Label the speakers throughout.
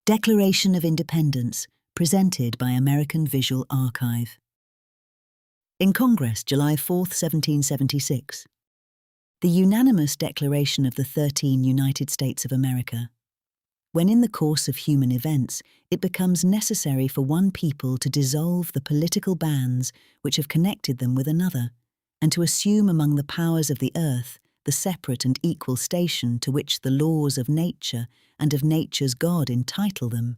Speaker 1: Declaration of Independence, presented by American Visual Archive. In Congress, July 4, 1776. The unanimous declaration of the 13 United States of America. When in the course of human events it becomes necessary for one people to dissolve the political bands which have connected them with another, and to assume among the powers of the earth the separate and equal station to which the laws of nature and of nature's God entitle them,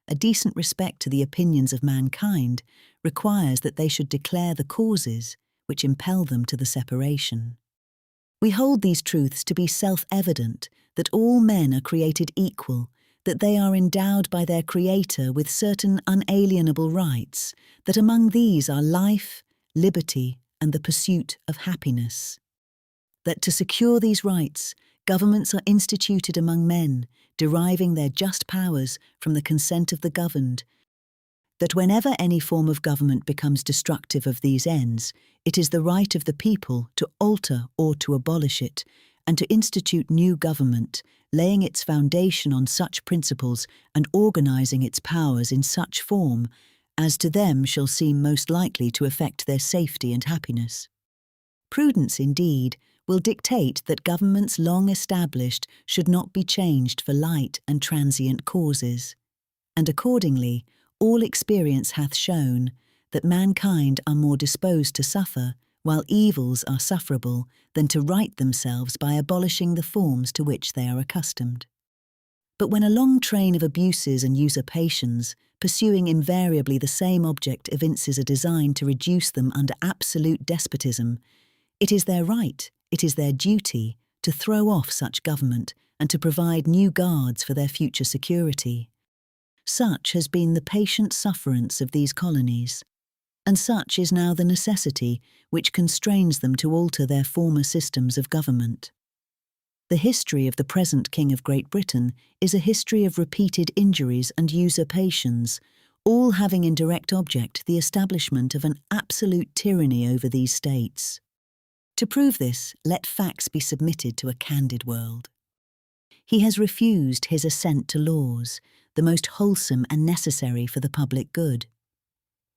Speaker 1: a decent respect to the opinions of mankind requires that they should declare the causes which impel them to the separation. We hold these truths to be self-evident, that all men are created equal, that they are endowed by their Creator with certain unalienable rights, that among these are life, liberty, and the pursuit of happiness. That to secure these rights, governments are instituted among men, deriving their just powers from the consent of the governed. That whenever any form of government becomes destructive of these ends, it is the right of the people to alter or to abolish it, and to institute new government, laying its foundation on such principles and organizing its powers in such form as to them shall seem most likely to effect their safety and happiness. Prudence, indeed, will dictate that governments long established should not be changed for light and transient causes, and accordingly all experience hath shown that mankind are more disposed to suffer, while evils are sufferable, than to right themselves by abolishing the forms to which they are accustomed. But when a long train of abuses and usurpations, pursuing invariably the same object, evinces a design to reduce them under absolute despotism, it is their right, it is their duty, to throw off such government and to provide new guards for their future security. Such has been the patient sufferance of these colonies, and such is now the necessity which constrains them to alter their former systems of government. The history of the present King of Great Britain is a history of repeated injuries and usurpations, all having in direct object the establishment of an absolute tyranny over these states. To prove this, let facts be submitted to a candid world. He has refused his assent to laws, the most wholesome and necessary for the public good.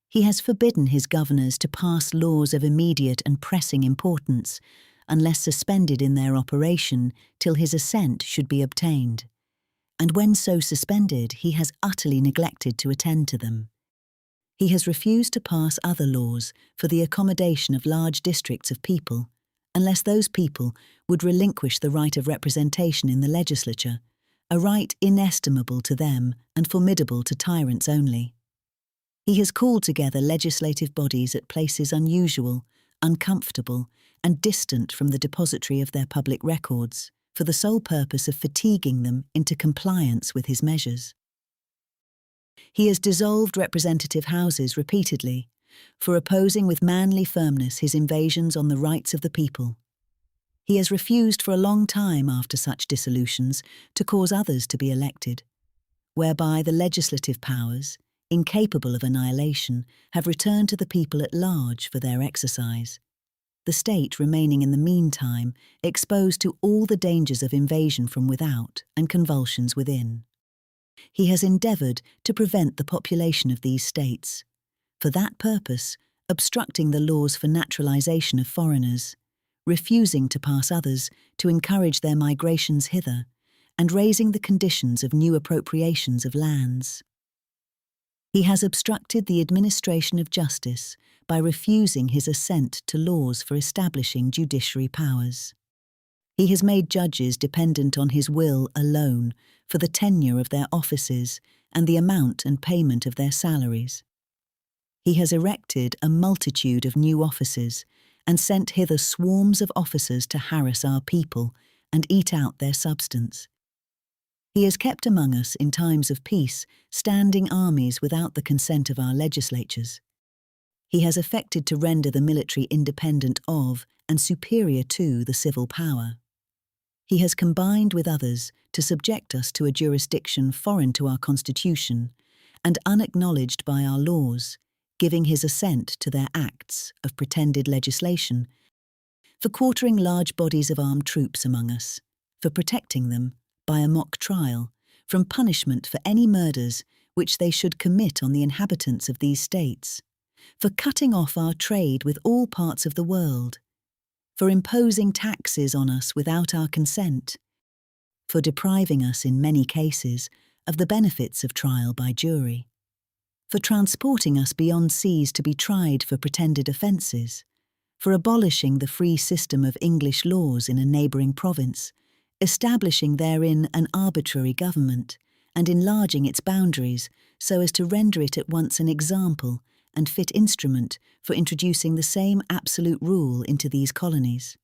Speaker 1: He has forbidden his governors to pass laws of immediate and pressing importance, unless suspended in their operation till his assent should be obtained. And when so suspended, he has utterly neglected to attend to them. He has refused to pass other laws for the accommodation of large districts of people, unless those people would relinquish the right of representation in the legislature, a right inestimable to them and formidable to tyrants only. He has called together legislative bodies at places unusual, uncomfortable, and distant from the depository of their public records, for the sole purpose of fatiguing them into compliance with his measures. He has dissolved representative houses repeatedly, for opposing with manly firmness his invasions on the rights of the people. He has refused for a long time after such dissolutions to cause others to be elected, whereby the legislative powers, incapable of annihilation, have returned to the people at large for their exercise, the state remaining in the meantime exposed to all the dangers of invasion from without and convulsions within. He has endeavoured to prevent the population of these states, for that purpose obstructing the laws for naturalization of foreigners, refusing to pass others to encourage their migrations hither, and raising the conditions of new appropriations of lands. He has obstructed the administration of justice by refusing his assent to laws for establishing judiciary powers. He has made judges dependent on his will alone for the tenure of their offices and the amount and payment of their salaries. He has erected a multitude of new offices and sent hither swarms of officers to harass our people and eat out their substance. He has kept among us in times of peace standing armies without the consent of our legislatures. He has affected to render the military independent of and superior to the civil power. He has combined with others to subject us to a jurisdiction foreign to our constitution and unacknowledged by our laws, giving his assent to their acts of pretended legislation, for quartering large bodies of armed troops among us, for protecting them, by a mock trial, from punishment for any murders which they should commit on the inhabitants of these states, for cutting off our trade with all parts of the world, for imposing taxes on us without our consent, for depriving us in many cases of the benefits of trial by jury, for transporting us beyond seas to be tried for pretended offences, for abolishing the free system of English laws in a neighbouring province, establishing therein an arbitrary government, and enlarging its boundaries so as to render it at once an example and fit instrument for introducing the same absolute rule into these colonies,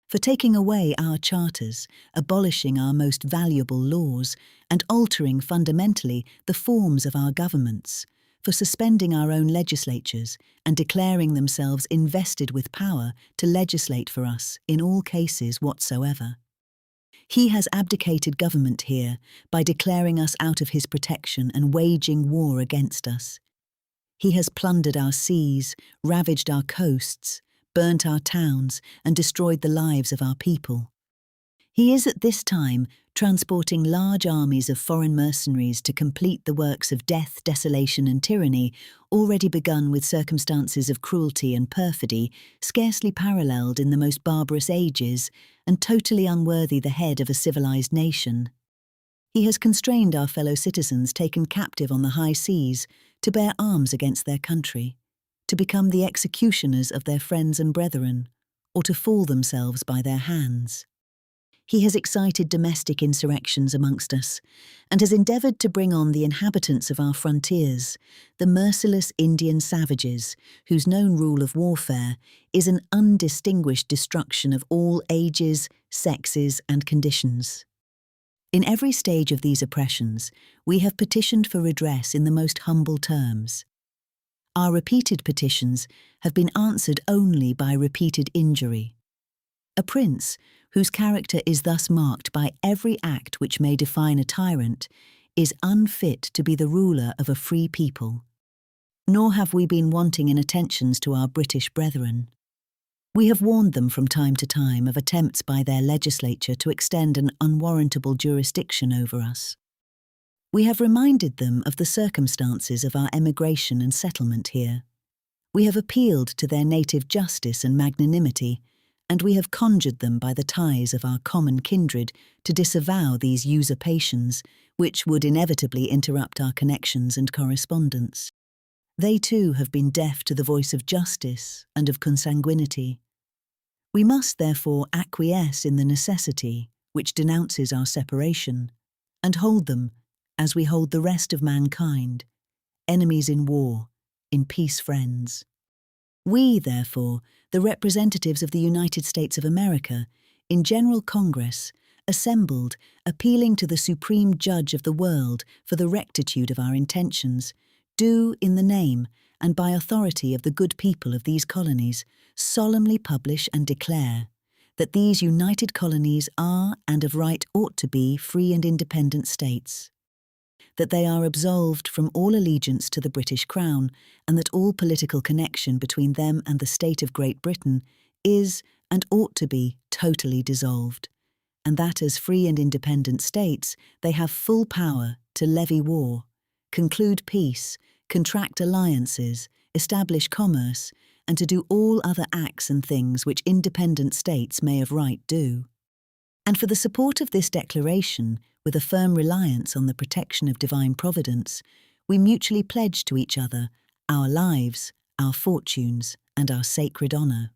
Speaker 1: for taking away our charters, abolishing our most valuable laws, and altering fundamentally the forms of our governments, for suspending our own legislatures and declaring themselves invested with power to legislate for us in all cases whatsoever. He has abdicated government here by declaring us out of his protection and waging war against us. He has plundered our seas, ravaged our coasts, burnt our towns, and destroyed the lives of our people. He is at this time transporting large armies of foreign mercenaries to complete the works of death, desolation, and tyranny already begun with circumstances of cruelty and perfidy scarcely paralleled in the most barbarous ages and totally unworthy the head of a civilized nation. He has constrained our fellow citizens taken captive on the high seas to bear arms against their country, to become the executioners of their friends and brethren, or to fall themselves by their hands. He has excited domestic insurrections amongst us, and has endeavoured to bring on the inhabitants of our frontiers, the merciless Indian savages, whose known rule of warfare is an undistinguished destruction of all ages, sexes, and conditions. In every stage of these oppressions, we have petitioned for redress in the most humble terms. Our repeated petitions have been answered only by repeated injury. A prince, whose character is thus marked by every act which may define a tyrant, is unfit to be the ruler of a free people. Nor have we been wanting in attentions to our British brethren. We have warned them from time to time of attempts by their legislature to extend an unwarrantable jurisdiction over us. We have reminded them of the circumstances of our emigration and settlement here. We have appealed to their native justice and magnanimity, and we have conjured them by the ties of our common kindred to disavow these usurpations, which would inevitably interrupt our connections and correspondence. They too have been deaf to the voice of justice and of consanguinity. We must therefore acquiesce in the necessity which denounces our separation, and hold them, as we hold the rest of mankind, enemies in war, in peace friends. We, therefore, the representatives of the United States of America, in General Congress, assembled, appealing to the Supreme Judge of the world for the rectitude of our intentions, do, in the name and by authority of the good people of these colonies, solemnly publish and declare that these united colonies are and of right ought to be free and independent states, that they are absolved from all allegiance to the British Crown, and that all political connection between them and the state of Great Britain is and ought to be totally dissolved, and that as free and independent states they have full power to levy war, conclude peace, contract alliances, establish commerce, and to do all other acts and things which independent states may of right do. And for the support of this declaration, with a firm reliance on the protection of divine providence, we mutually pledge to each other our lives, our fortunes, and our sacred honour.